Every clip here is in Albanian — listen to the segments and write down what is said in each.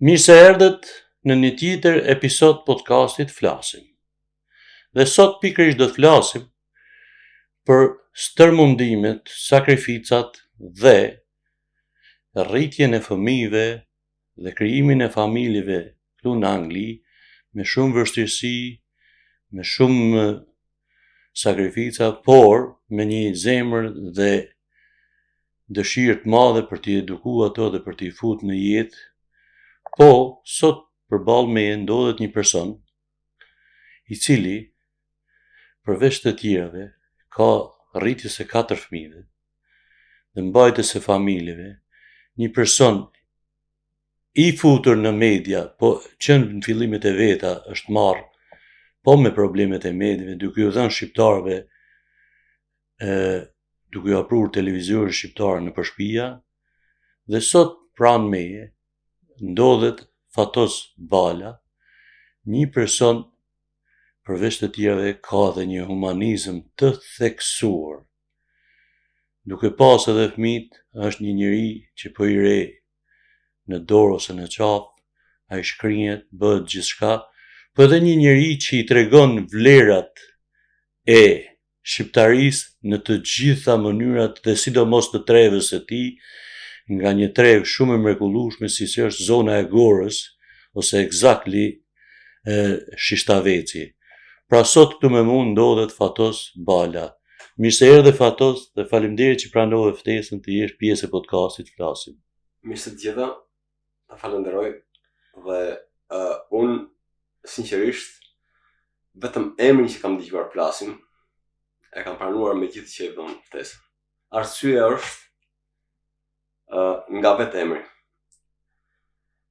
Mirë se erdhët në një tjetër episod podcastit Flasim. Dhe sot pikërisht do të flasim për stërmundimet, sakrificat dhe rritjen e fëmijëve dhe krijimin e familjeve këtu në Angli me shumë vështirësi, me shumë sakrifica, por me një zemër dhe dëshirë të madhe për t'i edukuar ato dhe për t'i futur në jetë. Po, sot përballë meje ndodhet një person i cili përveç të tjerave ka rritjes së 4 fëmijëve dhe mbajtjes së familjeve, një person i futur në media, po që në fillimet e veta është marrë po me problemet e mediave, duke u dhënë shqiptarëve, duke u hapur televizionin shqiptar në përshpia, dhe sot pranë meje ndodhet Fatos Bala, një person përveç të tjerave ka dhe një humanizëm të theksuar. Duke pas edhe fëmijët, është një njeri që po i re në dorë ose në qafë, ai shkrihet, bëhet gjithçka, po edhe një njeri që i tregon vlerat e shqiptarisë në të gjitha mënyrat dhe sidomos të trevës së tij, nga një trevë shumë e mrekullueshme si është zona e Gorës ose exactly Shishtaveci. Pra sot këtu me mund ndodhet Fatos Bala. Mirë se erdhe Fatos dhe faleminderit që pranove ftesën të jesh pjesë e podcastit Flasim. Mirë se të gjitha, ta falenderoj dhe unë sinqerisht vetëm emrin që kam dëgjuar Flasim e kam pranuar me gjithë që e bën ftesën. Arsyeja është nga vetë emri.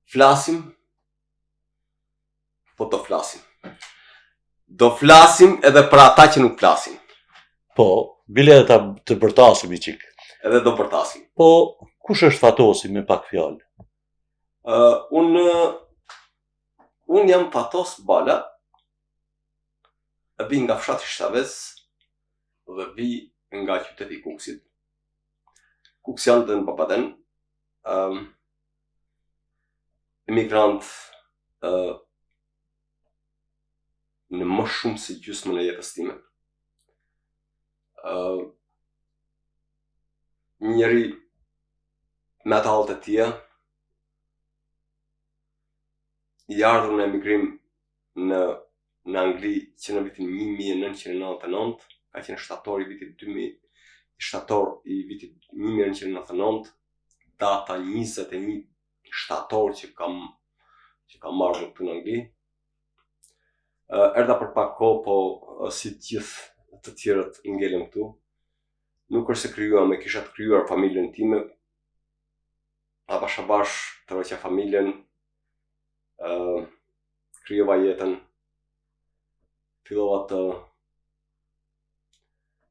Flasim, po do flasim. Do flasim edhe për ata që nuk flasin. Po, bile edhe të bërtasim i qik. Edhe do bërtasim. Po, kush është Fatosi me pak fjalë? Unë jam Fatos Bala, e vi nga fshati Shishtavec dhe vi nga qyteti Kukësit. Kukësian dhe në Papaden, emigrant në më shumë se gjysmën e jetës time. Njëri me ata halët e tia, i ardhur në emigrim në Angli që në vitin 1999, ka qenë shtator i vitit 2000, shtator i vitit 1999, data 21 shtator që kam marrë këtu në Angli. Erdha për pak kohë, po si gjithë të tjerët ngelem këtu. Nuk është se krijuam, e kisha të krijuar familjen time. Avash të rreqa familjen, krijova jetën, fillova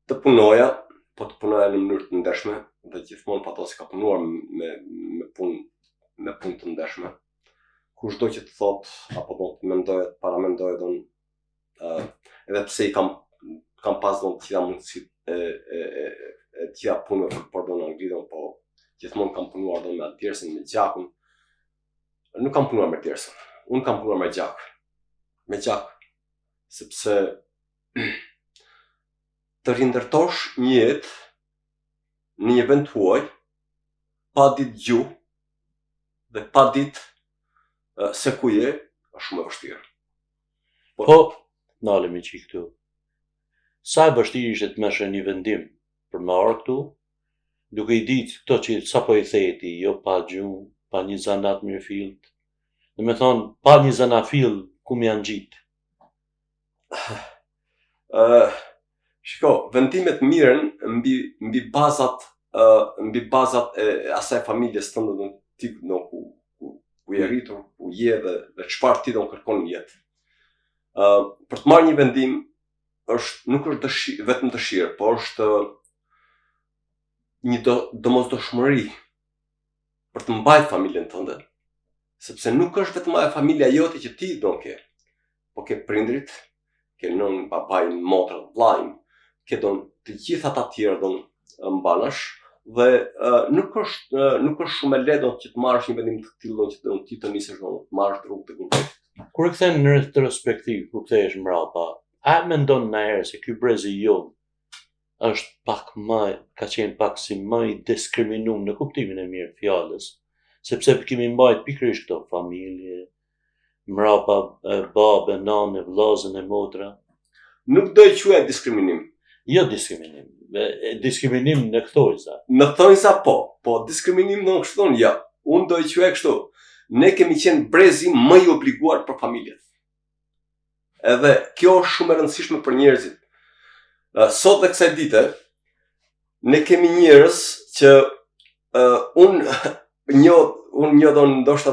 të punoja, po të punoja në mënyrë të ndershme, dhe gjithmonë Fatosi ka punuar me punë të ndershme. Kushdo që të thot, apo do të mendoje, të paramendoje, edhe pse i kam pas do të tjera mundësi e tjera punëve për do në Angli, po gjithmonë kam punuar do me Djersën, me gjakun. Nuk kam punuar me Djersën, unë kam punuar me gjak, sepse të rindërtosh një jetë në një vend huaj, pa ditë gjuhë dhe pa ditë se ku je, është shumë e vështirë. Po, nalemi që këtu. Sa e vështirë ishte të merresh një vendim për me ardhur këtu, duke i ditë këto që sapo i theti, jo pa gjuhë, pa një zanat mirëfillt. Dhe me thonë, pa një zanafill, ku më janë gjitë? Shiko, vendimet miren mbi bazat e asaj familjes tënde ti ku je rritur, ku je dhe çfarë ti do kërkon në jetë. Për të marrë një vendim nuk është vetëm dëshirë, por është një domosdoshmëri për të mbajtur familjen tënde, sepse nuk është vetëm ajo familja jote që ti do ke, po ke prindrit, ke nën, babain, motrën, vllajin, ke të gjithë ata të tjerë mbanash, Dhe nuk është shumë e lehtë që të marrësh një vendim të tillë që ti të nisësh të marrësh rrugë të gurbet. Kur e kthen në retrospektiv, kur kthehesh mbrapa, a mendon ndonjëherë se ky brezi jon është ka qenë pak si më i diskriminuar në kuptimin e mirë të fjalës, sepse kemi mbajt pikërisht këto familje, mbrapa babë, nanë, vllazën e motra. Nuk do e quaj diskriminim. Jo diskriminim. Diskriminim në thonjza. Në thonjza po diskriminim në kështu ja. Unë do e quaj kështu. Ne kemi qenë brezi më i obliguar për familjet. Edhe kjo është shumë e rëndësishme për njerëzit. Sot dhe kësaj dite, ne kemi njerëz që unë njoh ndoshta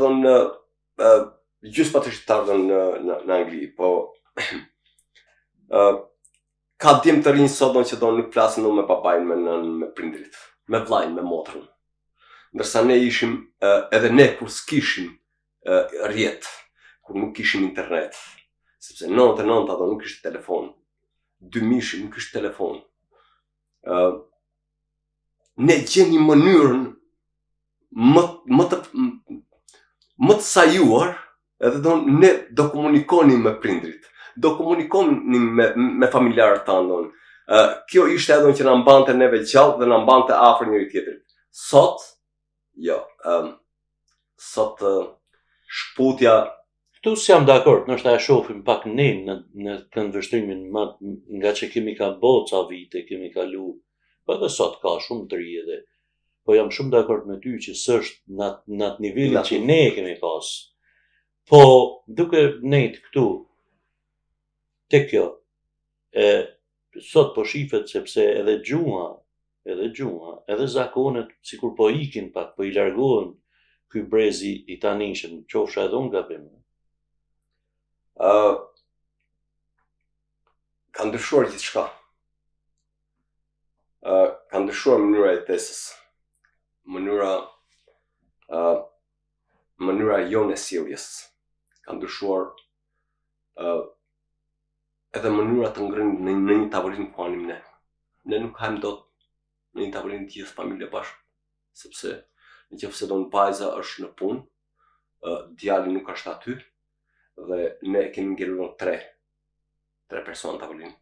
gjysmë pa të shqiptarë në Angli, po ka djemë të rinj sot që nuk flasin me papajnë, me nënën, me prindrit, me vllajën, me motrën. Ndërsa ne ishim, edhe ne kur s'kishim rjet, kur nuk kishim internet, sepse 99 ato nuk ishte telefon, 2000 nuk ishte telefon. Ne gjeni mënyrën më të sajuar, edhe ne do komunikonim me prindrit. Do komunikonim me familjarët tanë. Kjo ishte edhe që na mbante neve gjallë dhe na mbante afër njëri tjetrit. Sot, jo. Sot shkputja. Këtu s'jam dakord, nështë e shohim pak ne në këndvështrimin nga që kemi ka boca vite, kemi kalu, po edhe sot ka shumë të ri edhe. Po jam shumë dakord me ty që s'është në atë nivelin që ne kemi pas. Po duke nejt këtu, te kjo, sot po shifet sepse edhe gjuha, edhe zakonet, sikur po ikin pak, po i largohen ky brezi i tanishëm, qofsha edhe unë gabim. Ka ndryshuar gjithçka. Ka ndryshuar mënyra e jetesës, mënyra jonë e sjelljes. Ka ndryshuar edhe mënyra të ngrënit në një tavolinë ku hanim ne. Ne nuk hajmë dot në një tavolinë të gjithë familje bashkë, sepse nëse vajza është në punë, djali nuk është aty, dhe ne kemi ngelur tre persona në tavolinë.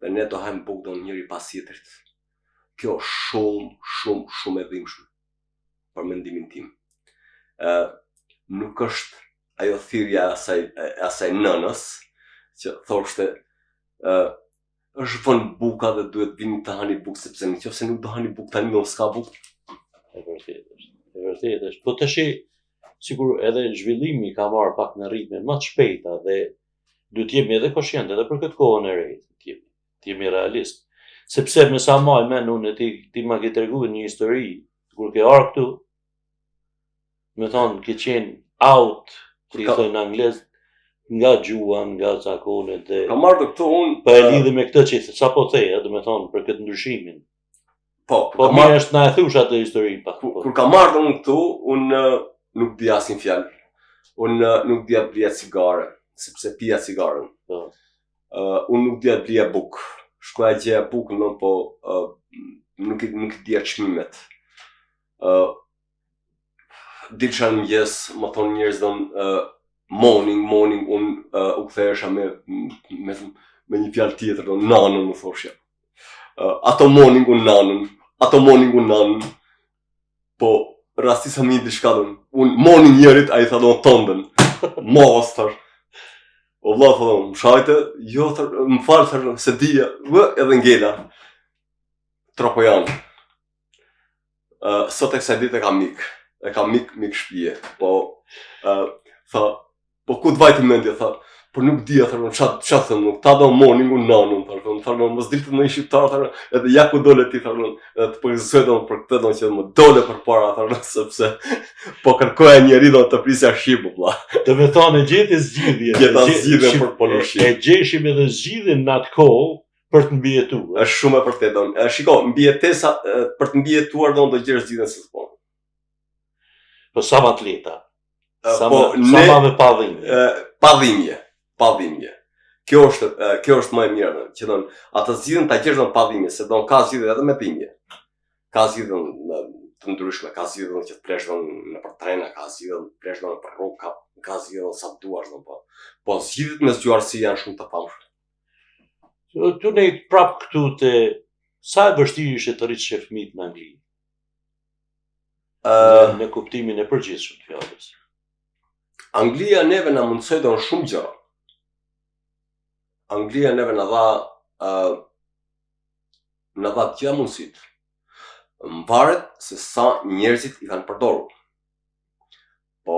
Dhe ne do hajmë bukë njëri pas tjetrit. Kjo është shumë e dhimbshme për mendimin tim. Nuk është ajo thirrja e asaj nënës që thoshte është vënë buka dhe duhet vini të hani bukë, sepse nëse nuk do hani bukë tani do s'ka bukë. E vërtet është. Po tash sigur edhe zhvillimi ka marrë pak në ritme më të shpejta dhe duhet jemi edhe koshient edhe për këtë kohën e re, të jemi realist. Sepse me sa maj men unë ti ma ke treguar një histori kur ke ardhur këtu, me thonë ke qenë out, si i thonë në anglez, nga gjuha, nga zakonet dhe... Kam ardhur këtu unë... Pa e lidhe me këtë që sa po theja, dhe me thonë, për këtë ndryshimin. Po mirë është na e thush atë historinë pak. Kur kam ardhur unë këtu, unë nuk di asnjë fjalë. Unë nuk di të blija cigare, sepse pija cigaren. Unë nuk di të blija bukë. Shkoja gjeja bukën, po nuk dija çmimet. Dilsha në mëngjes, më thonë njerëz morning, unë u kthehesha me një fjalë tjetër, nanën më thoshja. Ato morning unë nanën, po rastisa mi diçka unë morning njerit, a i tha tondën, mos thash. O vlla tha më shajte, jo më falë thash, se dija, edhe ngela. Tropo janë. Sot e kësaj dite e kam mik shtëpie, po tha, po ku të vajti mendja, tha, por nuk dija, çfarë them, nuk ta do morning unë nanën, tha, mos dilte në një shqiptar, tha, edhe ja ku dole ti, tha, edhe të përgjithësoj për këtë, që më dole përpara, tha, sepse po kërkoja njeri të prisja shqipu, vlla. Do me thonë e gjeti zgjidhje. Gjeta zgjidhje për polushim. E gjeshim edhe zgjidhjen në atë kohë për të mbijetuar. Është shumë e vërtetë. Shiko, mbijetesa për të mbijetuar do gjesh zgjidhjen se s'po. Po sa më atleta. Sa më padhimje. Kjo është më e mirë, që don ata zgjidhen ta gjesh në padhimje, se don ka zgjidhje edhe me dhimbje. ka zgjidhjen të ndryshme, ka zgjidhjen që të plesh nëpër trena, ka zgjidhjen të plesh nëpër rrugë, ka zgjidhjen sa duash, po zgjidhjet me zgjuarësi janë shumë të famshme. Tu ne prap këtu te sa e vështirë ishte të rritëshe fëmijët në Angli? Në kuptimin e përgjithshëm të fjalës. Anglia neve na mundsoi don shumë gjëra. Anglia neve na dha të gjitha mundësitë. Mvaret se sa njerëzit i kanë përdorur. Po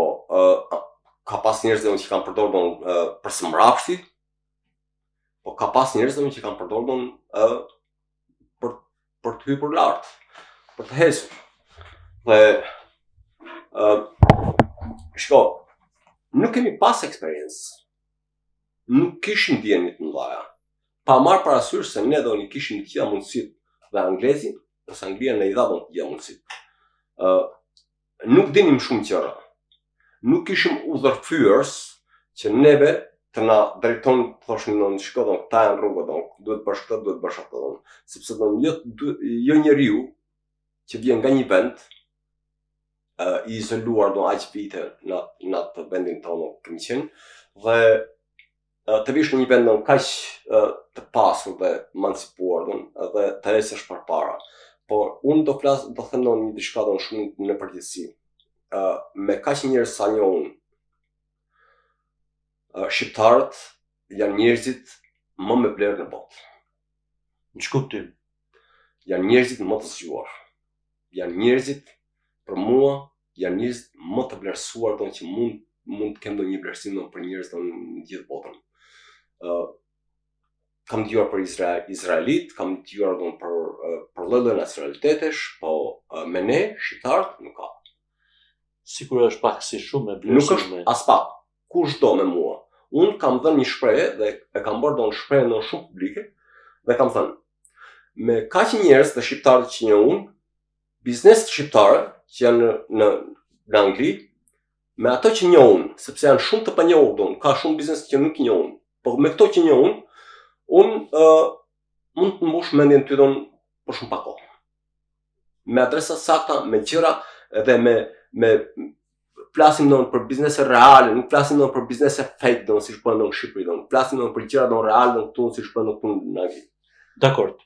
ka pas njerëz që kanë përdorur për së mrapshti, po ka pas njerëz që kanë përdorur për të hyrë lart, për të hesur. Dhe shko, nuk kemi pas eksperiencë. Nuk kishim ndjenjë të mëdha. Pa marrë parasysh se ne do një kishim të gjitha mundësitë dhe anglezi, ose Anglia ne i dha të gjitha mundësitë. Nuk dinim shumë gjëra. Nuk kishim udhërfyers që neve të na drejton, thoshin në shko, këta janë rrugët, duhet bësh këtë, duhet bësh atë. Sepse jo njeriu që vjen nga një vend i izoluar aq vite në atë vendin tonë kemi qenë, dhe të vish në një vend kaq të pasur dhe emancipuar dhe të ecësh përpara. Por unë do them një diçka shumë në përgjithësi. Me kaq njerëz sa njoh unë, shqiptarët janë njerëzit më me vlerë në botë. Në ç'kuptim? Janë njerëzit më të zgjuar. Janë njerëzit, për mua, janë njerëzit më të vlerësuar që mund të kemë ndonjë vlerësim për njerëz në gjithë botën. Kam dëgjuar për izraelit, kam dëgjuar për lloj nacionalitetesh, po me ne shqiptarët nuk ka. Sikur është pak si shumë e vlerësuar. Nuk është as pak. Kushdo me mua. Unë kam dhënë një shprehje dhe e kam bërë një shprehje në shumë publike dhe kam thënë, me kaq njerëz të shqiptarët që njoh unë, biznes të shqiptarë që janë në Angli, me ato që njoh unë, sepse janë shumë të panjohur, ka shumë biznes që nuk njoh unë, por me këto që njoh unë mund të mbush mendjen ty për shumë pak kohë. Me adresa sakta, me gjëra dhe me flasim për biznese reale, nuk flasim për biznese fake, si shpën në Shqipëri, nuk flasim për gjëra reale këtu, si shpën këtu në Angli. Dakord.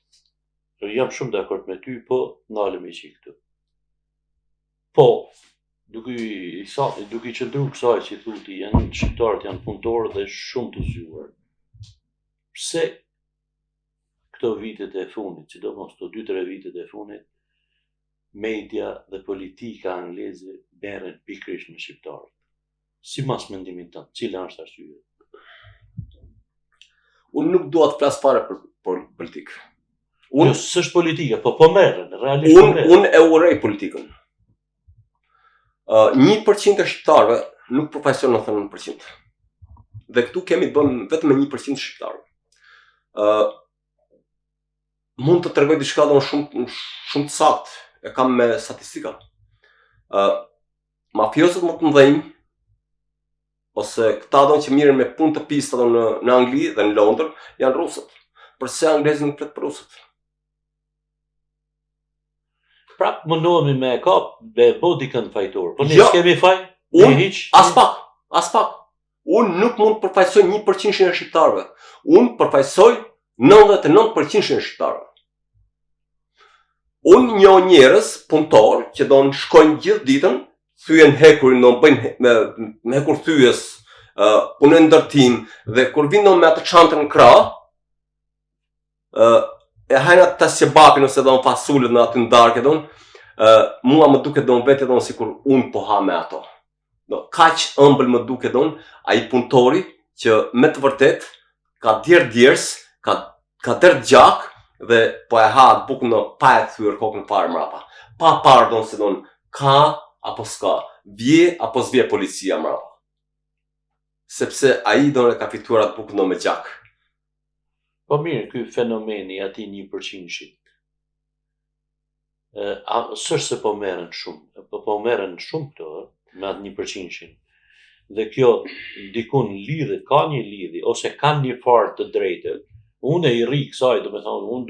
Jam shumë dakord me ty, po ndalemi që këtu. Po, duke i qëndruar kësaj që thotë janë shqiptarët janë punëtorë dhe shumë të zgjuar. Pse këto vitet e fundit, sidomos këto 2-3 vitet e fundit, media dhe politika angleze merren pikërisht me shqiptarët? Sipas mendimit tënd, cila është arsyeja? Unë nuk dua të flas fare për politikë. Jo, s'është politika, po merren, realisht merren. Unë e urrej politikën. 1% e shqiptarëve nuk përfaqëson 99%. Dhe këtu kemi të bëjmë vetëm me 1% shqiptarë. Mund të tregoj diçka shumë të saktë, e kam me statistika. Mafiozët më të mëdhenj, ose këta që mirën me punë të pista në Angli dhe në Londër, janë rusët. Përse anglezët nuk flet për rusët? Prap mundohemi me kap me bodi kënd fajtor. Po ne s'kemi faj? As pak. Unë nuk mund të përfaqësoj 1% e shqiptarëve. Unë përfaqësoj 99% e shqiptarëve. Unë njoh njerëz punëtor që shkojnë gjithë ditën, thyen hekurin, bëjnë me hekur thyes, punojnë ndërtim dhe kur vinë me atë çantën në krah, e hajnë atë tasjebapin ose fasullet në aty ndarke, mua më duket vetë sikur unë po ha me ato. Kaq ëmbël më duket ai punëtori që me të vërtet ka djers, ka derdh gjak dhe po e ha atë bukën pa e thyer kokën fare mrapa. Pa parë se ka apo s'ka, vje apo s'vje policia mrapa. Sepse ai e ka fituar atë bukën me gjak. Po mirë, ky fenomeni ati 1%-shit. S'është se po merren shumë, po merren shumë këto me atë 1%-shin. Dhe kjo dikun lidhet, ka një lidhje ose kanë një farë të drejtë. Unë i rri kësaj, domethënë unë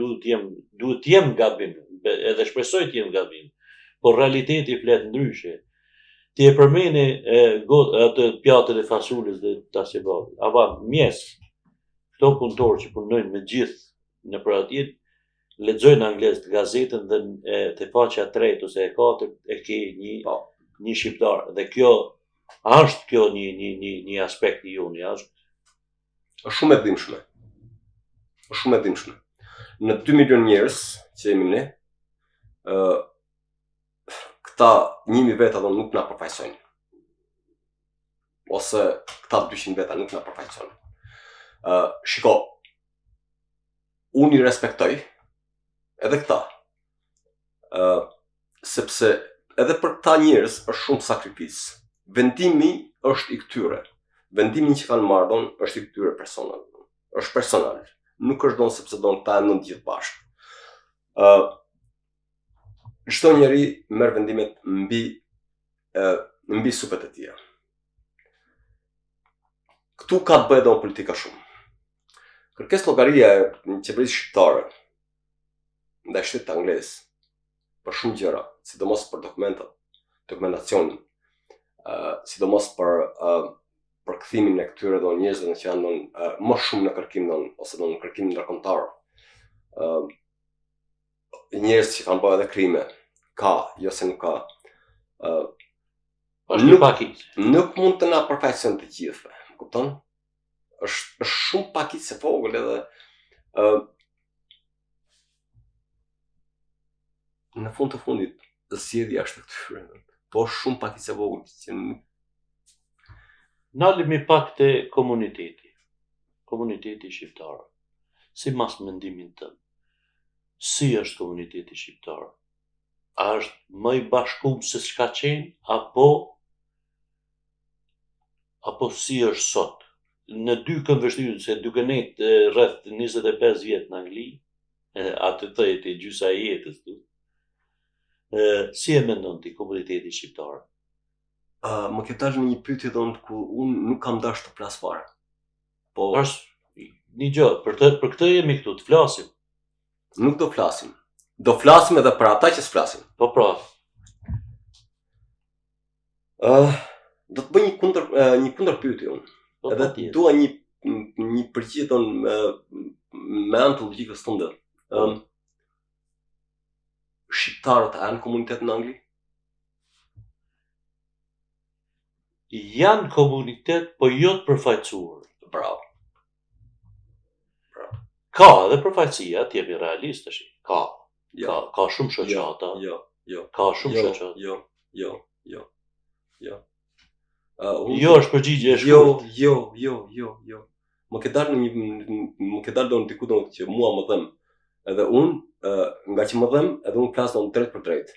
duhet të jem gabim, edhe shpresoj të jem gabim, por realiteti flet ndryshe. Ti e përmeni atë pjatën e fasulës dhe tasjebavit. Ava mjes, këto punëtorë që punojnë me gjithë në për atje, lexojnë anglisht gazetën dhe te faqja 3 ose e 4 e ke një shqiptar. Dhe kjo është kjo një aspekt i joni, është shumë e dhimbshme. Është shumë e dhimbshme. Në 2 milion njerëz që jemi ne, këta 1.000 veta do nuk na përfaqësojnë. Ose këta 200 veta nuk na përfaqësojnë. Shiko, unë i respektoj edhe këta. Sepse edhe për këta njerëz është shumë sakrificë. Vendimi është i këtyre. Vendimin që kanë marrë është i këtyre personave. Është personal. Nuk është donë sepse donë këta në gjithë bashkë. Çdo njeri merr vendimet mbi supet e tij. Këtu ka të bëjë donë politika shumë. Kërkesë llogaria e qeverisë shqiptare ndaj shtetit anglez për shumë gjëra, sidomos për dokumentacionin, sidomos për kthimin e këtyre do njerëzve që janë më shumë në kërkim ose në kërkim ndërkombëtar. Njerëz që kanë bërë edhe krime, ka, jo se nuk ka. Nuk mund të na përfaqësojnë të gjithëve, kupton? Është shumë pakicë e vogël edhe në fund të fundit zgjedhja është këtyre. Po shumë pakicë e vogël që nalemi pak te komuniteti shqiptar. Si mas mendimin tënd, si është komuniteti shqiptar? A është më i bashkuar se çka qenë apo si është sot? Në dy këndvështrime, se duke nejt rreth 25 vjet në Angli, atë thëjt e gjysa e jetës tu, si e mendon ti komuniteti shqiptar? Më ke tash në një pyetje ku unë nuk kam dashur të flas fare. Po është një gjë, për këtë jemi këtu, të flasim. Nuk do flasim. Do flasim edhe për ata që s'flasin. Po pra. Do të bëj një kundër pyetje unë. Edhe dua një përgjigje me anë të logjikës tënde. Shqiptarët janë komunitet në Angli? Janë komunitet, po jo të përfaqësuar. Bravo. Ka edhe përfaqësia, të jemi realist tash. Ka shumë shoqata. Jo. Ka shumë shoqata. Jo. Jo është përgjigje e shkurt. Jo. Më ke dalë donë diku donë që mua më dhem. Edhe unë, nga që më dhem, edhe unë flas donë drejt për drejt.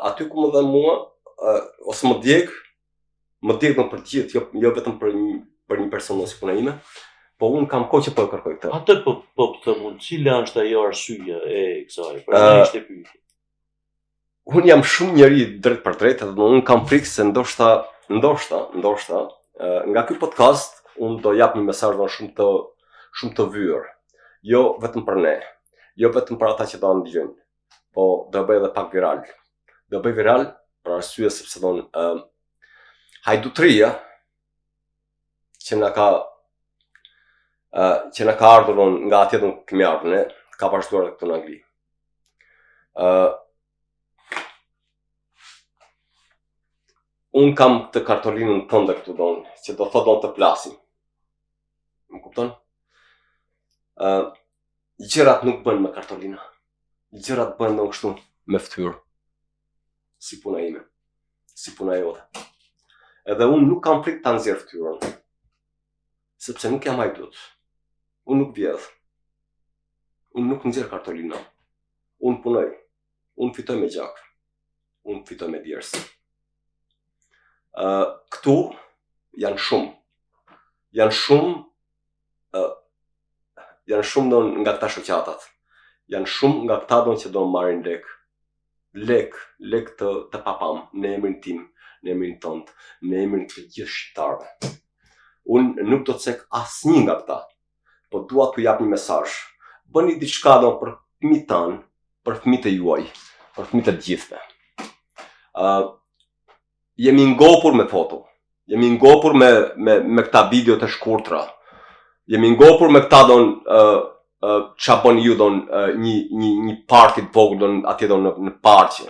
Aty ku më dhem mua, ose më djeg donë për gjithë, jo vetëm për një person ose puna ime, po unë kam kohë që po e kërkoj këtë. Atë po të mund, cila është ajo arsyeja e kësaj? Për ne ishte pyetje. Unë jam shumë njeri drejt për drejt, edhe unë kam frikë se ndoshta, nga ky podcast unë do jap një mesazh shumë të vyer. Jo vetëm për ne, jo vetëm për ata që do na dëgjojnë, po do bëj edhe pak viral. Do bëj viral për arsye sepse hajdutria që na ka ardhur nga atje do kemi ardhur ne, ka vazhduar edhe këtu në Angli. Unë kam këtë kartolinën tënde këtu që do thotë të flasim. Më kupton? Gjërat nuk bën me kartolina. Gjërat bën kështu me fytyrë. Si puna ime, si puna jote. Edhe unë nuk kam frikë ta nxjerr fytyrën. Sepse nuk jam hajdut. Unë nuk vjedh. Unë nuk nxjerr kartolina. Unë punoj. Unë fitoj me gjak. Unë fitoj me djers. Këtu janë shumë. Janë shumë nga këta shoqatat. Janë shumë nga këta që do marrin lek të papam, në emrin tim, në emrin tënd, në emrin të gjithë shqiptarëve. Unë nuk do të cek asnjë nga këta, po dua t'u jap një mesazh. Bëni diçka për fëmijët tanë, për fëmijët e juaj, për fëmijët e gjithëve. Jemi ngopur me foto, jemi ngopur me këta video të shkurtra, jemi ngopur me këta qa bën ju një party të vogël atje në parqe.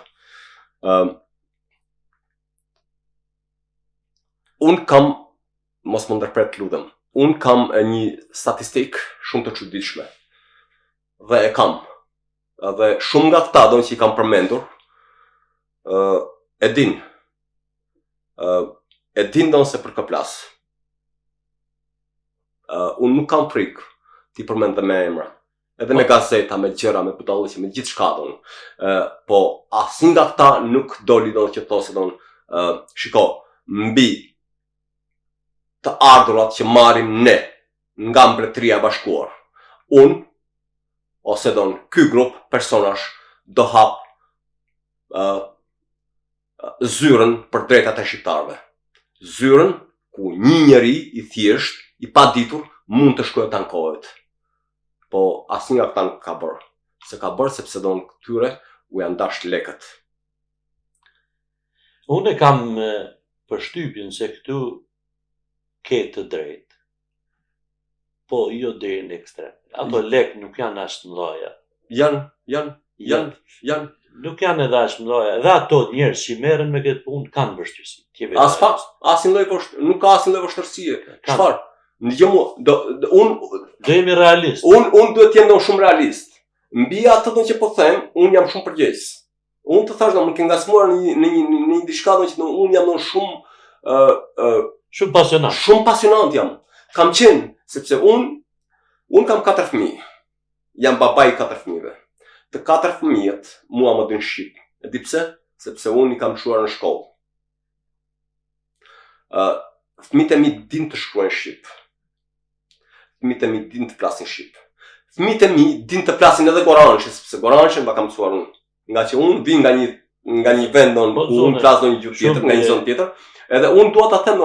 Unë kam, mos më ndërpret lutem, unë kam një statistik shumë të çuditshme. Dhe e kam. Dhe shumë nga këta që i kam përmendur, e din se për kë plas. Unë nuk kam frikë t'i përmend dhe me emra, edhe me gazeta, me gjëra, me budallëqe, me gjithë shka po asnjë nga këta nuk doli që thosë shiko, mbi të ardhurat që marrim ne nga Mbretëria e Bashkuar, unë ose ky grup personash do hap zyrën për drejtat e shqiptarëve. Zyrën ku një njeri i thjesht, i paditur, mund të shkojë të ankohet. Po asnjë nga këta nuk ka bërë. Se ka bërë sepse këtyre u janë dashur lekët. Unë kam përshtypjen se këtu ke të drejtë. Po jo deri në ekstrem. Ato lek nuk janë as të mëdha. Janë. Nuk janë edhe as të mëdha. Dhe ato njerëz që merren me këtë punë kanë vështirësi. Nuk ka asnjë lloj vështirësie. Çfarë? Do jemi realist. Unë duhet të jem shumë realist. Mbi atë që po them, unë jam shumë përgjegjës. Unë të thash më ke ngasmuar në një diçka që unë jam shumë pasionant. Shumë pasionant jam. Kam qenë sepse unë kam 4 fëmijë. Jam babai i 4 fëmijëve. Të 4 fëmijët mua më din shqip. E di pse? Sepse unë i kam çuar në shkollë. Fëmijët e mi din të shkruajnë shqip. Fëmijët e mi din të flasin shqip. Fëmijët e mi din të flasin edhe gorançe, sepse gorançen kam mësuar unë. Nga që unë vi nga një vend ku unë flas ndonjë gjuhë tjetër, nga një zonë tjetër, edhe unë dua ta them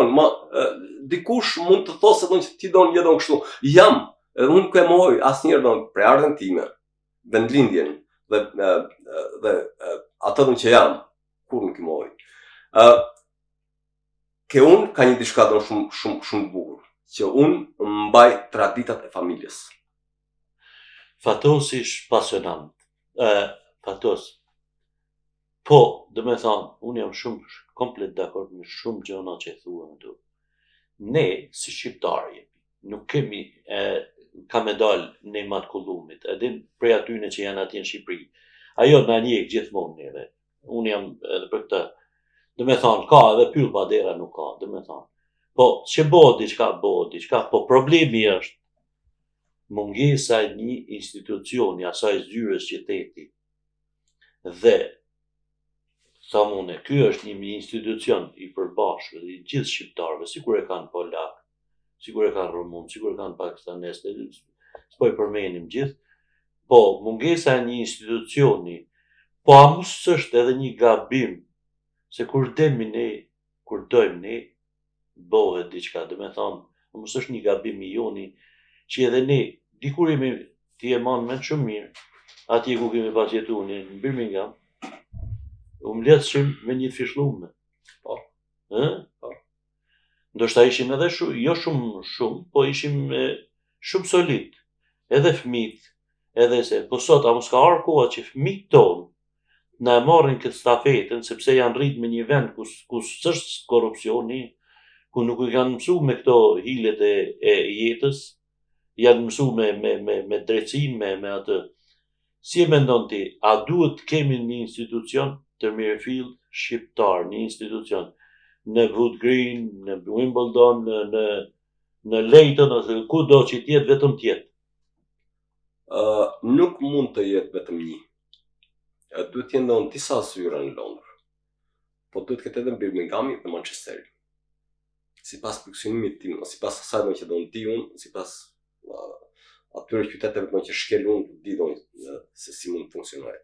dikush mund të thosë që ti je kështu. Jam, edhe unë nuk e mohoj asnjëherë për ardhen time, vendlindjen dhe atë që jam, kur nuk i mohoj. Ke unë ka një diçka shumë bukur, që unë mbaj traditat e familjes. Fatos ish pasionant. Fatos. Po, dhe me thonë, unë jam shumë komplet dakord me shumë gjëra që e thua këtu. Ne, si shqiptarë, nuk kemi ka me dalë në matkullumit, edhe prej atyne që janë atje në Shqipëri. Ajo na njeh gjithmonë neve. Unë jam edhe për këtë. Dhe me thonë, ka edhe pyll pa dera nuk ka, dhe me thonë. Po, që bëhet diçka, po problemi është mungesa e një institucioni, asaj zyrës qytetit. Dhe thamune, ky është një institucion i përbashkët i gjithë shqiptarëve, sikur e kanë polak, sikur e kanë rumun, sikur e kanë pakistanes, s'po i përmenim gjithë. Po, mungesa e një institucioni, po a mos është edhe një gabim, se kur demi ne, kur dojmë ne, bëhet diçka, dhe me thonë, mos është një gabim i joni, që edhe ne, dikur jemi ti e manë me shumë mirë, atje ku kemi pas jetu në Birmingham, u mbledhshim me një fishlume. Po. Ndoshta ishim edhe jo shumë, po ishim shumë solid. Edhe fëmijët, edhe se, po sot a mos ka ardhur koha që fëmijët tonë na marrin këtë stafetën, sepse janë rrit me një vend ku s'është korrupsioni, ku nuk i kanë mësuar me këto hilet e jetës, janë mësuar me drejtsinë, me atë. Si e mendon ti, a duhet kemi një institucion të mirëfill shqiptar, një institucion në Wood Green, në Wimbledon, në Leyton, ose kudo që tjetë vetëm tjetë? Nuk mund të jetë vetëm një. Duhet të jenë disa zyra në Londër. Po duhet të ketë edhe në Birmingham dhe Manchesteri. Sipas funksionimit tim, sipas asaj që do di unë, sipas atyre qyteteve që shkel unë, di se si mund të funksionojë.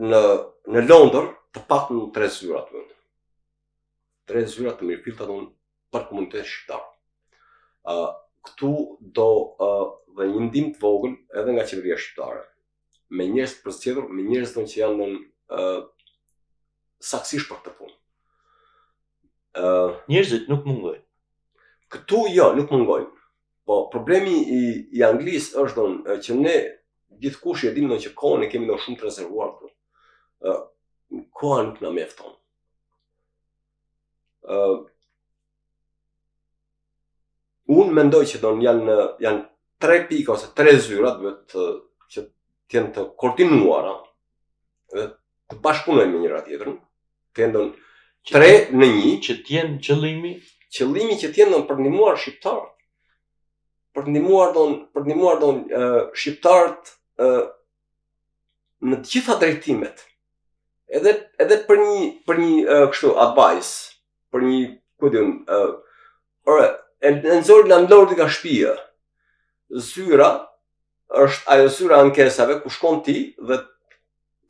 Në Londër, të paktën 3 zyra aty. 3 zyra të mirëfillta për komunitetin shqiptar. Këtu do dhe një ndihmë të vogël edhe nga qeveria shqiptare. me njerëz të përzgjedhur, me njerëz që janë saksisht për këtë punë. Njerëzit nuk mungojnë. Këtu jo, nuk mungojnë. Po problemi i Anglisë është që ne gjithkush e dimë që kohën e kemi shumë të rezervuar këtu. Koha nuk na mjafton. Unë mendoj që janë 3 pika ose 3 zyra duhet që të jenë të koordinuara dhe të bashkëpunojnë me njëra tjetrën, të jenë 3 në 1, që të jenë qëllimi që të jenë për ndihmuar shqiptarët. Për ndihmuar shqiptarët në të gjitha drejtimet. Edhe për një kështu advice, për një e nëzori landlordi ka shtëpia. Zyra është ajo zyra ankesave ku shkon ti dhe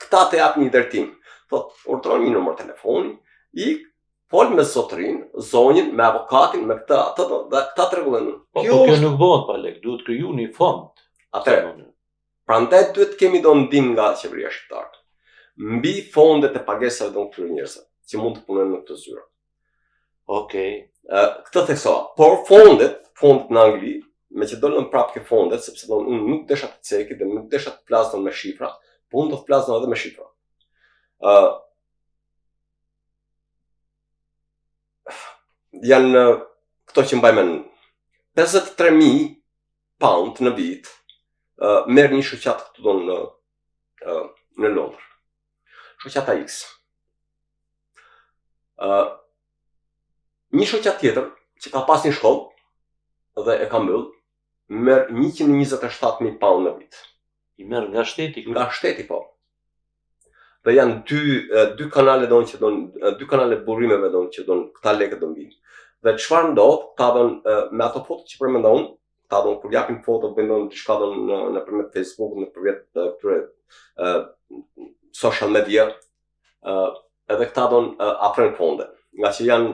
këta të jap një drejtim. Thot, urdhëron një numër telefoni, fol me zotrin, zonjën, me avokatin, me këta, dhe këta të rregullojnë. Po kjo nuk bëhet pa lek, duhet kriju një fond. Atëherë, prandaj duhet kemi ndihmë nga qeveria shqiptare. Mbi fondet e pagesave do këtyre njerëzve që mund të punojnë në këtë zyra. Okej. Këtë theksova. Por fondet në Angli, me që dolën prapë ke fondet, sepse unë nuk desha të cekit dhe nuk desha të flasdon me shifra, po unë do të flasdon edhe me shifra. Janë këto që mbaj mend. 53.000 pound në vit merr një shoqat këtu në Londër. Shoqata X. Një shoqat tjetër që ka pas një shkollë dhe e ka mbyll, merr 127.000 pound në vit. I merr nga shteti? Nga shteti, po. Dhe janë dy kanale dy kanale burrimeve që këta lekët do mbinë. Dhe çfarë ndodh, me ato foto që përmenda unë, kur japin foto, bëjnë diçka nëpërmjet Facebook, nëpërmjet këtyre social media, edhe këta afrojnë fonde. Nga që janë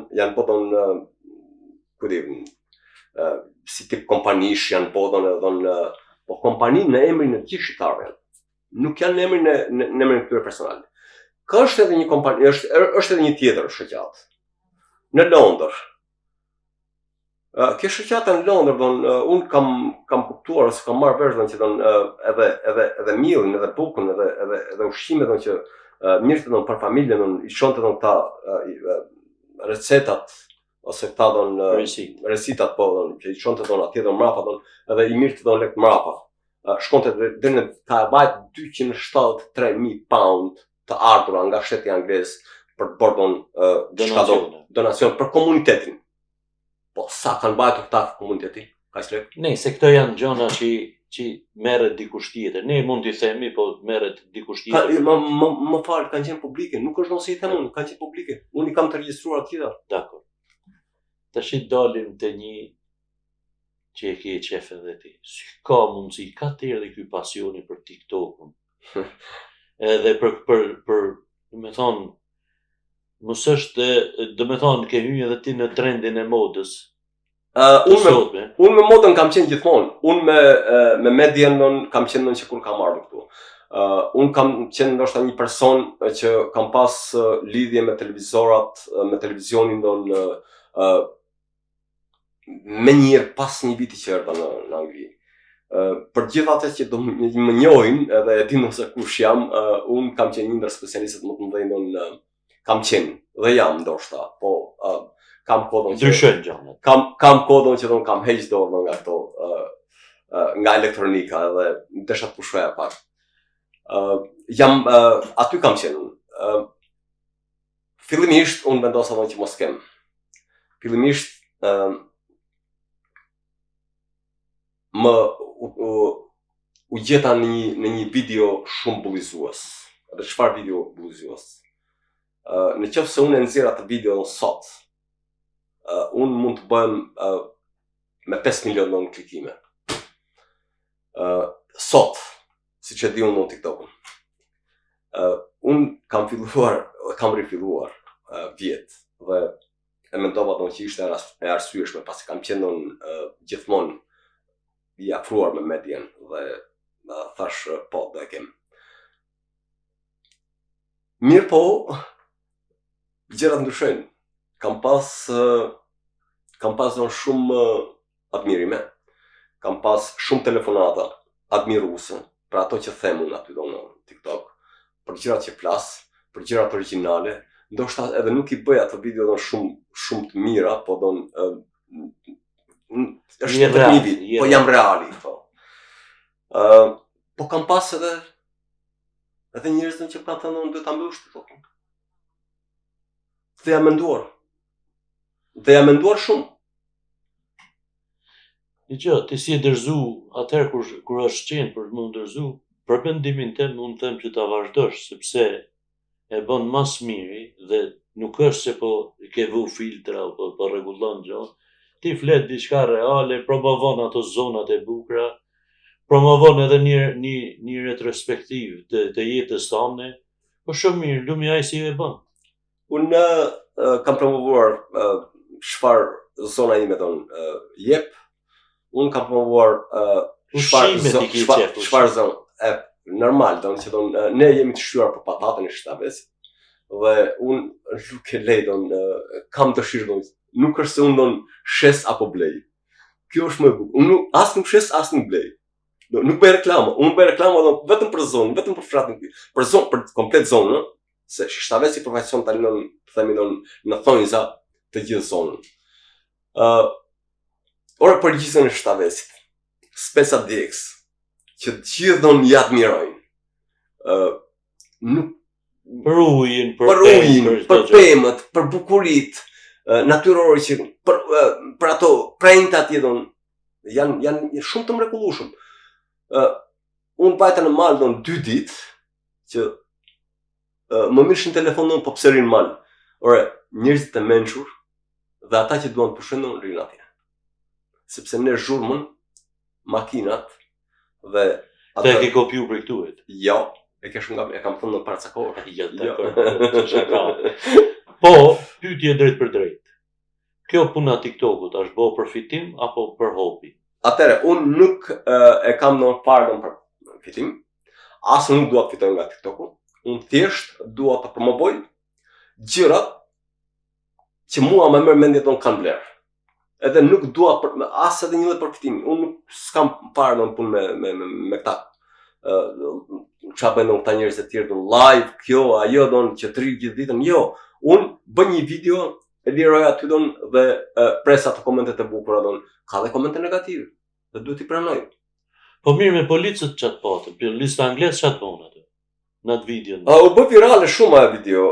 si tip kompanish, janë po kompani në emrin e gjithë shqiptarëve. Nuk janë në emrin e këtyre personale. Ka është edhe një kompani, është edhe një tjetër shoqat. Në Londër. Kjo shoqata në Londër, unë kam kuptuar ose kam marrë vesh që edhe millin, edhe bukën, edhe ushqimet që mirë për familjen, i shonte këta recetat ose këta recitat që i shonte atje mrapa, edhe i mirë të lek mrapa. Shkonte deri në ta bajt 273.000 pound të ardhura nga shteti anglez për të bërë donacion për komunitetin. Po sa kanë bajtur këta komuniteti? Kaq lek? Ne, se këto janë gjëra që merret dikush tjetër. Ne mund t'i themi, po merret dikush tjetër. Më fal, kanë qenë publike, nuk është nëse i them unë, kanë qenë publike. Unë i kam të regjistruar atje. Dakor. Tash dalim te një që e ke qef edhe ti. Si ka mundësi, ka të erdhi ky pasioni për TikTokun. Edhe për me thonë, mos është, do me thonë, ke hyrë edhe ti në trendin e modës. Unë me modën kam qenë gjithmonë. Unë me median kam qenë që kur kam ardhur këtu. Unë kam qenë ndoshta një person që kam pas lidhje me televizorat, me televizionin me njërë pas një viti që erdha në Angli. Për gjithë atë që do më njohin edhe e din nëse kush jam, unë kam qenë një ndër specialistët më të mëdhenj kam qenë dhe jam ndoshta, po kam kodon kam kodon që kam heq dorë nga këto nga elektronika edhe desha të pushoja pak. Jam aty kam qenë. Fillimisht unë vendosa që mos kem. Fillimisht u gjeta në një video shumë bullizues. Dhe çfarë video bullizues? Në qoftë se unë e nxjerr atë video sot, unë mund të bëhem me 5 milion klikime. Sot, siç e di unë në TikTokun. Unë kam rifilluar vjet dhe e mendova që ishte e arsyeshme pasi kam qenë gjithmonë i afruar me median dhe thash po do e kem. Mirë po, gjërat ndryshojnë. Kam pas donë shumë admirime, kam pas shumë telefonata admiruese për ato që them unë aty donë në TikTok, për gjërat që flas, për gjërat origjinale, ndoshta edhe nuk I bëj ato video donë shumë të mira, po donë është të një vit, po jam reali, po. Po kam pas edhe njerëz që kanë thënë unë duhet ta mbyllësh TikTokun. Dhe jam menduar shumë. Dgjoj, ti si e dërzu atëherë kur është qenë për më ndërzu, për mendimin tim unë them që ta vazhdosh, sepse e bën mas miri dhe nuk është se po I ke vu filtra apo po rregullon gjë. Ti flet diçka reale, promovon ato zonat e bukura, promovon edhe një retrospektiv të jetës tane, po shumë mirë, lumi ai si e bën. Unë kam promovuar çfarë zona ime jep. Unë kam promovuar çfarë zonë normal, që ne jemi të shtyruar për patatën e shtavesit. Dhe unë nuk e lej kam dëshirë nuk është se unë shes apo blej. Kjo është më e bukur. Unë as nuk shes, as nuk blej. Nuk bëj reklama. Unë bëj reklama vetëm për zonën, vetëm për fshatin, për komplet zonën, se Shtavesi profesion tani themi në thonjza të gjithë zonën. Ora për gjithën e Shtevesit, Spesa Dix, që të gjithë ja admirojnë. Nuk për ujin, për pemët, për bukuritë natyrore që për ato prejnë atje janë shumë të mrekullueshëm. Unë pajta në mal 2 ditë që më mishin telefon po pse rin mal. Ore, njerëzit e mençur dhe ata që duan të pushojnë rinë atje. Sepse ne zhurmën, makinat dhe ata e ke kopju për këtu. Jo, e kam thënë në para ca kohë. Jo, dakor. Po, pyetje drejt për drejt. Kjo puna TikTokut është bëu për fitim apo për hobi? Atëre, unë nuk e kam në parë për fitim, asë nuk dua të fitoj nga TikToku, unë thjesht dua të promovoj gjërat që mua më merr mendje kanë vlerë. Edhe nuk dua as edhe një lloj përfitimi. Unë nuk s'kam parë në punë me këta. Çfarë bëjnë këta njerëz të tjerë live, kjo, ajo që të rri gjithë ditën. Jo, unë bëj një video, e liroj aty dhe presa të komentet e bukura ka dhe komente negative. Dhe duhet I pranoj. Po mirë me policët çat patën, për lista anglisht çat bën atë. Në atë video. U bë virale shumë ajo video.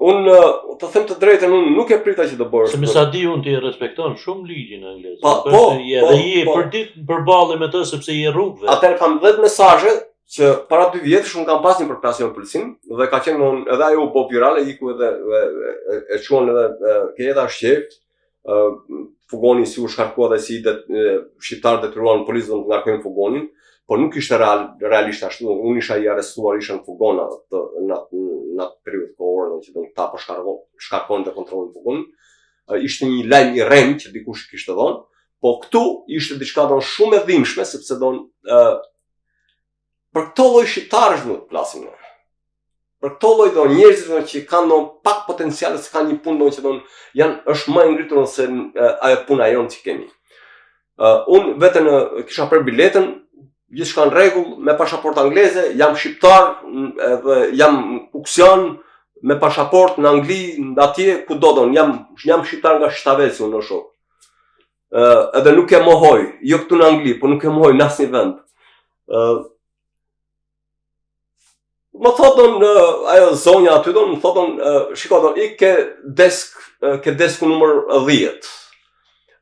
Unë të them të drejtën, unë nuk e prita që të bëj. Se më sa di unë ti e respekton shumë ligjin anglisht. Po, dhe je për ditë përballë me të sepse je rrugëve. Atëherë kam 10 mesazhe që para 2 vjetësh unë kam pas një përplasje me policinë dhe ka qenë edhe ajo u bë virale, iku edhe e quan edhe Kejeta Shqip, fugoni si u shkarkua dhe si shqiptarët detyruan policën të ngarkojnë fugonin. Po nuk ishte realisht ashtu, unë isha I arrestuar, isha në fugon në atë periudhë kohore që ta po shkarkon dhe kontrollin fugonin. Ishte një lajm I rrem që dikush I kishte dhënë, po këtu ishte diçka shumë e dhimbshme sepse për këto lloj shqiptarësh duhet të flasim ne. Për këto lloj njerëz që kanë pak potencial, se kanë një punë që është më e ngritur se ajo puna jonë që kemi. Unë vetëm kisha për biletën, gjithçka në rregull, me pasaportë angleze, jam shqiptar, edhe jam uksion me pasaportë në Angli, atje kudo jam shqiptar nga Shtavesi unë shoh. Edhe nuk e mohoj, jo këtu në Angli, po nuk e mohoj në asnjë vend. Më thotën ajo zonja aty më thotën shiko I ke desku numër 10.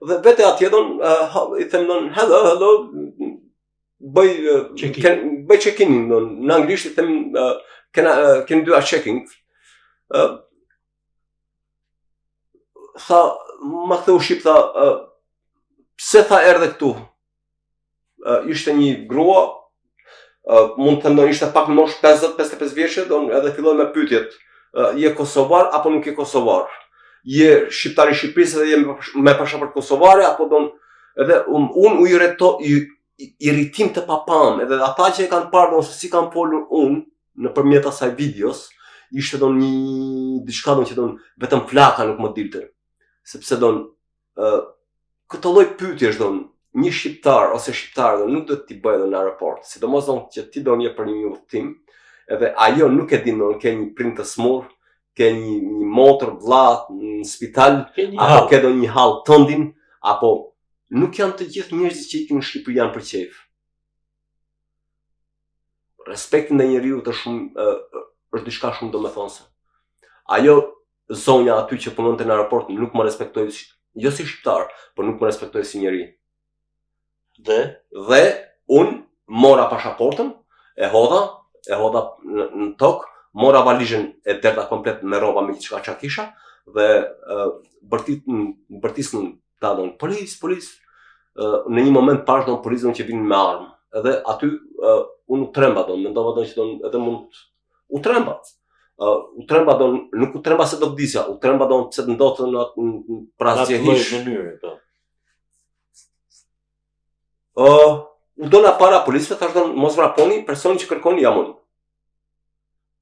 Dhe vete atje I them hello bëj check-in në anglisht I them can do a checking. Tha ma theu shqip tha pse tha erdhe këtu. Ishte një grua mund të thënë ishte pak më moshë 50-55 vjeçë, edhe filloi me pyetjet. Je kosovar apo nuk je kosovar? Je shqiptar I Shqipërisë dhe je me pasaportë kosovare apo edhe unë u irritim të papam, edhe ata që e kanë parë se si kanë folur unë nëpërmjet asaj videos, ishte diçka që vetëm flaka nuk më dilte. Sepse këtë lloj pyetjesh një shqiptar ose shqiptar nuk do t'i bëjë në aeroport, sidomos që ti do një për një udhtim, edhe ajo nuk e din ke një prind të smur, ke një motër vlla në spital, apo ke një hall tëndin, apo nuk janë të gjithë njerëzit që ikin në Shqipëri janë për qejf. Respekti ndaj njeriu është diçka shumë domethënëse. Ajo zonja aty që punonte në aeroport nuk më respektoi jo si shqiptar, por nuk më respektoi si njeri. Dhe unë mora pasaportën, e hodha në tokë, mora valizhen e derta komplet me rroba me çka kisha dhe bërtisën ta polis. Në një moment pash policën që vinë me armë. Edhe aty unë u tremba mendova që edhe mund u tremba. Nuk u tremba se do vdisja, u tremba se të ndodhte në prazgjehish. U dola para policëve, thash mos vraponi personin që kërkoni jam unë.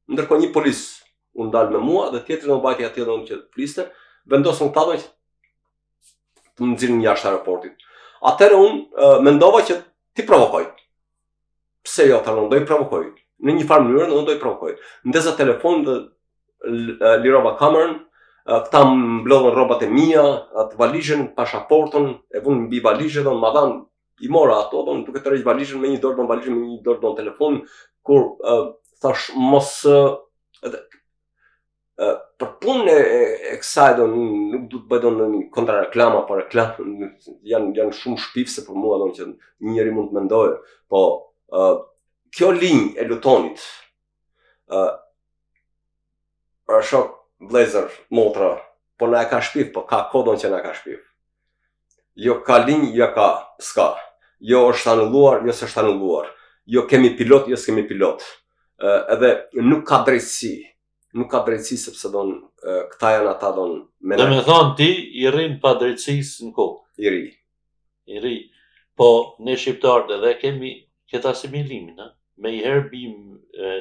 Ndërkohë një polis u ndal me mua dhe tjetri do mbajti atje që fliste, vendosën këta që të më nxjerrin jashtë aeroportit. Atëherë unë mendova që ti provokoj. Pse jo, thash, do i provokoj. Në një farë mënyrë do i provokoj. Ndeza telefonin dhe lirova kamerën, këta më mblodhën rrobat e mia, atë valizhen, pasaportën, e vënë mbi valizhe dhe më dhan, i mora ato, duke të rreq valizhen me një dorë valizhen me një dorë telefonin, kur thash mos për punën e kësaj nuk du të bëj një kontrareklama, por reklamë janë shumë shpifse për mua që një njeri mund të mendojë, po kjo linjë e Lutonit, shok, vlezër, motra, po na e ka shpif, po ka kodon që na ka shpif. Jo ka linjë, jo ka s'ka. Jo është anulluar, jo s'është anulluar. Jo kemi pilot, jo s'kemi pilot. Edhe nuk ka drejtësi. Nuk ka drejtësi sepse këta janë ata Dhe me thonë ti i rrin pa drejtësisë në kohë. I ri. Po ne shqiptarët edhe kemi këtë asimilimin, me i herë bim,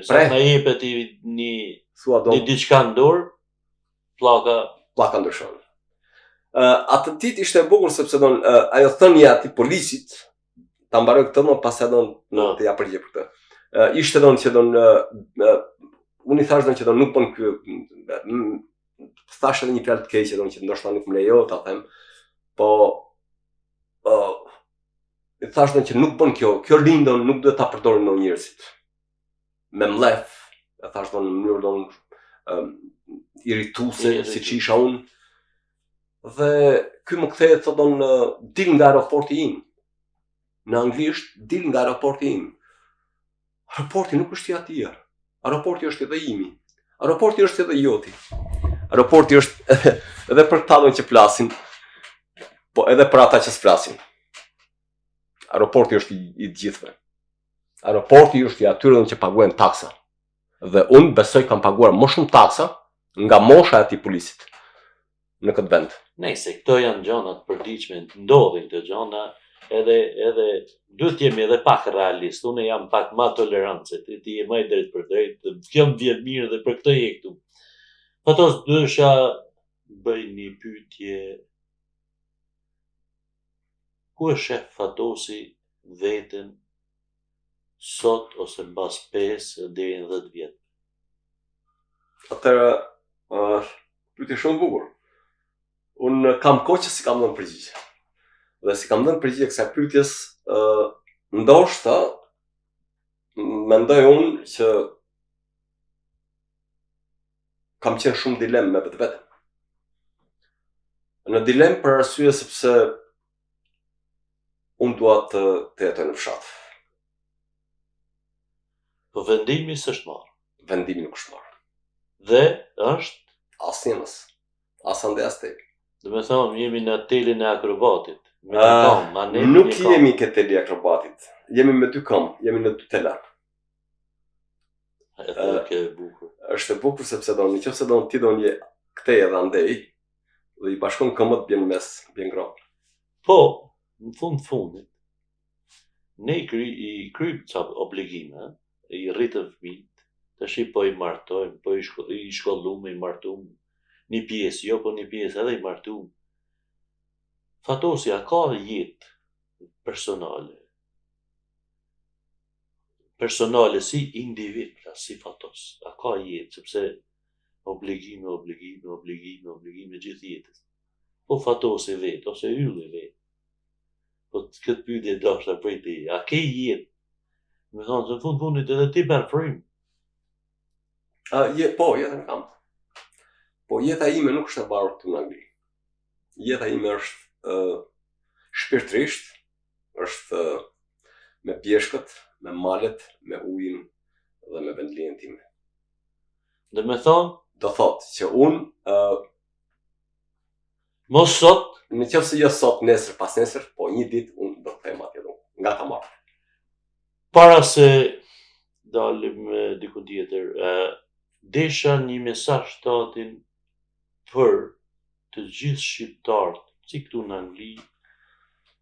sa na jepet një diçka në dorë, plaka ndryshon. Atë ditë ishte e bukur sepse ajo thënia e atij polisit, ta mbaroj këtë pastaj të ja përgjigj për këtë. Ishte që unë i thash që nuk bën ky, thash edhe një fjalë të keqe që ndoshta nuk më lejo ta them, po i thash që nuk bën kjo linjë nuk duhet ta përdorin njerëzit. Me mlef, e thash në mënyrë irrituese, siç isha unë. Dhe ky më kthehet thotë dil nga aeroporti im. Në anglisht dil nga aeroporti im. Aeroporti nuk është i atij. Aeroporti është edhe imi. Aeroporti është edhe joti. Aeroporti është edhe për këta që flasin, po edhe për ata që s'flasin. Aeroporti është i gjithëve. Aeroporti është i atyre që paguajnë taksa. Dhe unë besoj kam paguar më shumë taksa nga mosha e atij polisit në këtë vend. Nëse këto janë gjëra të përditshme, ndodhin këto gjëra, edhe duhet jemi edhe pak realist. Unë jam pak më tolerant, ti je më i drejtë për drejtë. Kjo më vjen mirë dhe për këtë je këtu. Fatos dësha bëj një pyetje. Ku e shef Fatosi veten sot ose mbas 5 deri në 10 vjet? Atëra pyetje shumë bukur. Unë kam kohë që si kam dhënë përgjigje. Dhe si kam dhënë përgjigje kësaj pyetjes, ndoshta mendoj unë që kam qenë shumë dilemë me vetveten. Në dilemë për arsye sepse unë dua të jetoj në fshat. Po vendimi s'është marrë. Vendimi nuk është marrë. Dhe është? Asnjës. As ande as tek. Do me thonë, jemi në telin e akrobatit. Nuk jemi këtë teli e akrobatit. Jemi me 2 këmbë, jemi në 2 tela. Është e bukur. Është e bukur sepse nëse ti je këtej edhe andej, dhe i bashkon këmbët bjen mes, bjen grop. Po, në fundit, ne i kryjmë ca obligime, i rritëm fëmijët, Tash po I martojmë, po I shkollumë, I martumë. Një pjesë, jo po një pjesë edhe I martumë. Fatosja ka jetë personale. Personale si individ, pra si Fatos. A ka jetë, sepse obligime gjithë jetës. Po Fatosi vetë, ose ylli vetë. Po këtë pyetje dashur prej ti, a ke jetë? Me thonë, në fundit edhe ti merr frymë. Po, jetën kam. Po jeta ime nuk është e varur këtu në Angli. Jeta ime është shpirtërisht, është me pjeshkët, me malet, me ujin dhe me vendlijen time. Dhe me thonë, do thotë që unë mos sot, në qoftë se jo sot, nesër, pas nesër, po një ditë unë do të them atje nga ta marr. Para se dalim diku tjetër, desha një mesazh shtatin për të gjithë shqiptarët, si këtu në Angli,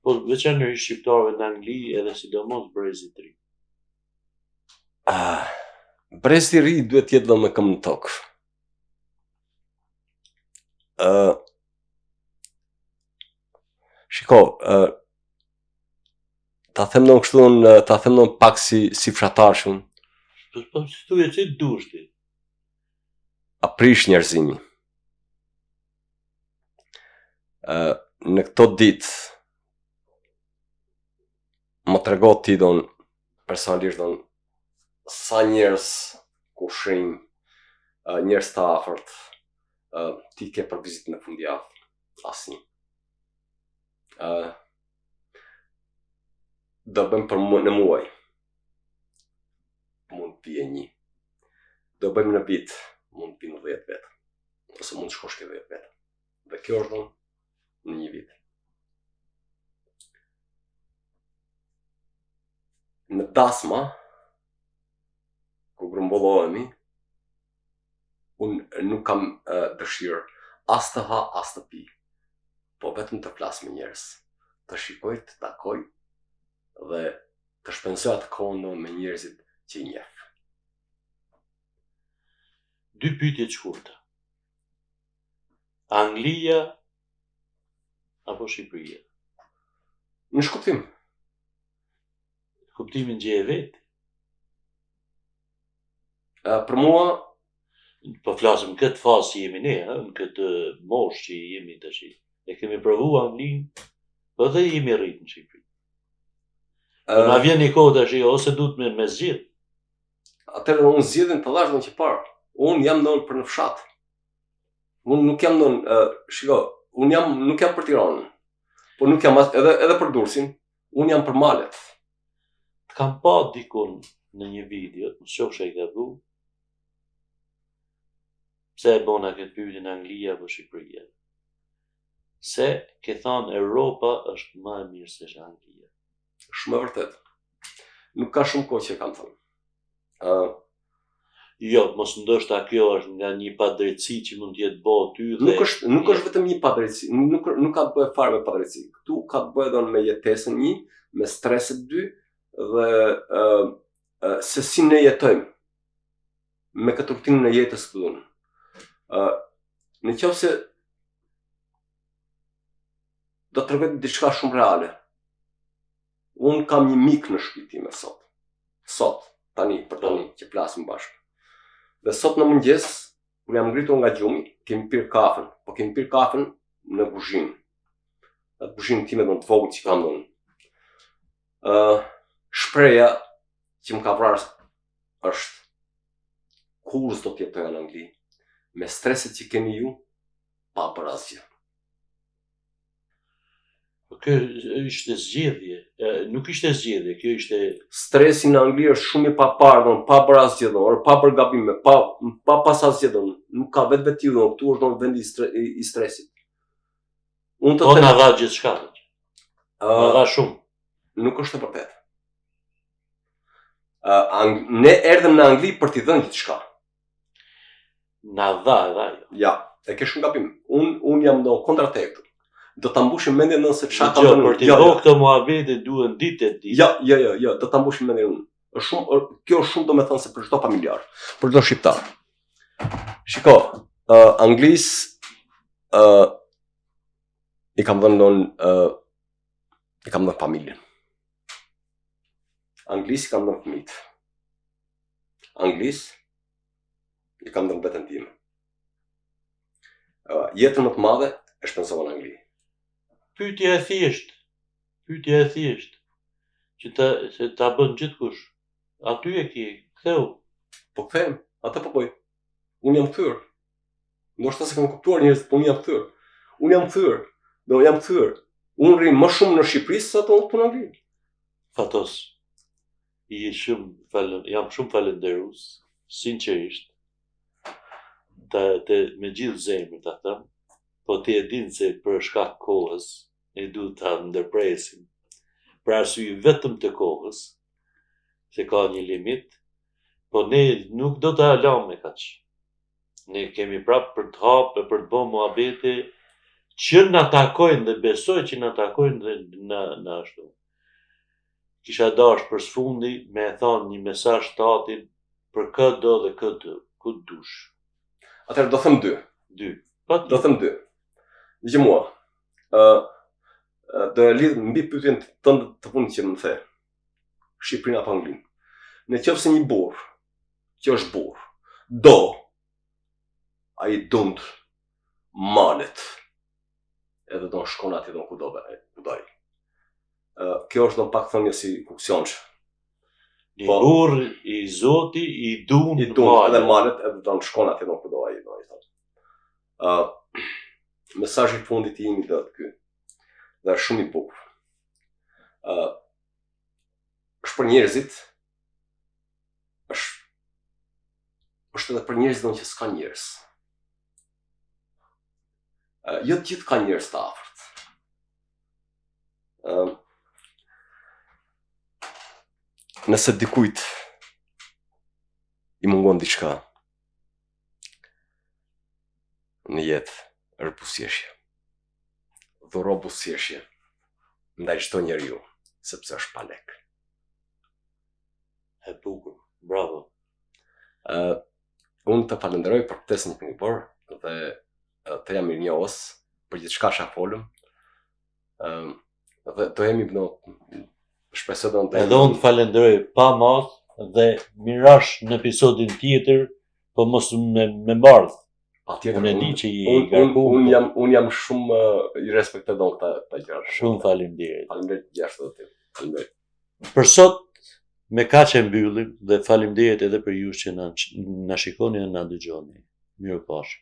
po veçanërisht shqiptarëve në Angli edhe sidomos brezit të ri. Brezi I ri duhet jetë dhe me këmbë në tokë. Shiko, ta them në kështu, ta them në pak si fshatarshun. Po thuaj si dush ti. Aprish njerëzimi. Në këto ditë më tregot ti personalisht sa njerëz ku shinj, njerëz të afërt, ti ke për vizitë në fundjavë, asnjë. Do bëjmë për në muaj, mund të pije 1. Do bëjmë në vit, mund të pije 10 vetë, ose mund të shkosh ke 10 vetë. Dhe kjo është në një vit. Në dasma, ku grumbullohemi, unë nuk kam dëshirë as të ha, as të pi, po vetëm të flas me njerëz, të shikoj, të takoj dhe të shpenzoj atë kohën me njerëzit që I njeh. 2 pyetje të shkurtra. Anglia apo Shqipëria? Në shkuptim. Kuptimin gje e vetë. Për mua, po flasim këtë fazë që jemi ne, në këtë moshë që jemi tash. E kemi provu Anglinë, po dhe jemi rritë në Shqipëri. Na vjen një kohë tash, ose duhet me zgjidh. Atëherë unë zgjedhin të dhash që parë. Unë jam ndonë për në fshat. Unë nuk jam ndonë, shiko, unë nuk jam për Tiranën, po nuk jam edhe për Durrësin, unë jam për malet. Të kam pa dikun në një video, në qofsha I gabu, pse e bona këtë pyetje në Anglia apo Shqipëria. Se ke thënë Europa është më e mirë se Anglia. Shumë e vërtet. Nuk ka shumë kohë që kam thënë. Jo, mos ndoshta kjo është nga një padrejtësi që mund të jetë bëu ty dhe nuk është vetëm një padrejtësi, nuk ka të bëjë fare me padrejtësi. Ktu ka të bëjë me jetesën 1, me streset 2 dhe se si ne jetojmë me këtë rutinën e jetës këtu. Në qoftë se do të tregoj diçka shumë reale. Unë kam një mik në shtëpi time sot, tani që flasim bashkë. Dhe sot në mëngjes, kur jam ngritur nga gjumi, kemi pirë kafen, po kemi pirë kafen në kuzhinë. Atë kuzhinë time do të vogël që kam unë. Shpreha që më ka vrarë është kur s'do të jetoj në Angli, me streset që keni ju, pa bërë asgjë. Kjo ishte zgjedhje, nuk ishte zgjedhje, kjo ishte... Stresi në Angli është shumë I papardhën, pa bërë asgjë, pa bërë gabime, pa pas asgjë, nuk ka vetë ju, këtu është në vendi I stresit. Po në dha gjithçka, në dha shumë. Nuk është e vërtet. Ne erdhëm në Angli për t'i dhënë gjithçka. Në dha. Ja, e ke shumë gabim. Unë jam në kontra te këtu. Do ta mbushim mendjen nëse çka ka bërë. Për të bërë këto muhabete duhen ditë e ditë. Jo, do ta mbushim mendjen unë. Kjo është shumë domethënë se për çdo familjar, për çdo shqiptar. Shiko, anglis i kam dhënë familjen. Anglis i kam dhënë fëmijët. Anglis i kam dhënë veten time. Jetën më të madhe e shpenzova në Angli. Pyetja e thjeshtë, që ta bën gjithkush. Aty e ke, ktheu. Po them, atë po bëj. Unë jam kthyer. Ndoshta se kam kuptuar njerëzit, po unë jam kthyer. Jam kthyer. Unë rri më shumë në Shqipëri se ato këtu në Angli. Fatos. Jam shumë falënderues, sinqerisht. Me gjithë zemrën ta them, po ti e din se për shkak kohës ne duhet ta ndërpresim. Për arsye vetëm të kohës, se ka një limit, po ne nuk do ta lëmë kaq. Ne kemi prapë për të hapë, për të bërë muhabete, që na takojnë dhe besoj që na takojnë dhe na ashtu. Kisha dash për sfundi me e thonë një mesazh shtatin për këtë dhe këtë, ku dush. Atëherë do them dy. Do them dy. Dije mua. Do e lidh mbi pyetjen tënde të fundit që më the. Shqipërinë apo Anglinë. Në qoftë se një burr, që është burr, ai dund malet. Edhe do shkon aty do kudo ai. Kjo është do pak thënie si funksionç. Një burr i Zoti i dund edhe malet edhe do shkon aty do kudo ai. Mesazhi i fundit i imi do të ky. Dhe është shumë i bukur. Është për njerëzit, është edhe për njerëzit që s'ka njerëz. Jo të gjithë ka njerëz të afërt. Nëse dikujt i mungon diçka në jetë, është buzëqeshje. Dhuro buzëqeshje ndaj çdo njeriu, sepse është pa lek. E bukur, bravo. Unë të falenderoj për ftesën që më bërë dhe të jam mirënjohës për gjithçka që folëm. Dhe do jemi shpresoj do të. Edhe unë të falenderoj pa mas dhe mirash në episodin tjetër, po mos me mbardh. Unë e di që i garkuar. Unë jam shumë i respektoj këta gjëra. Shumë faleminderit. Faleminderit jashtë të tim. Faleminderit. Për sot me kaq e mbyllim dhe faleminderit edhe për ju që na shikoni dhe na dëgjoni. Mirupafshim.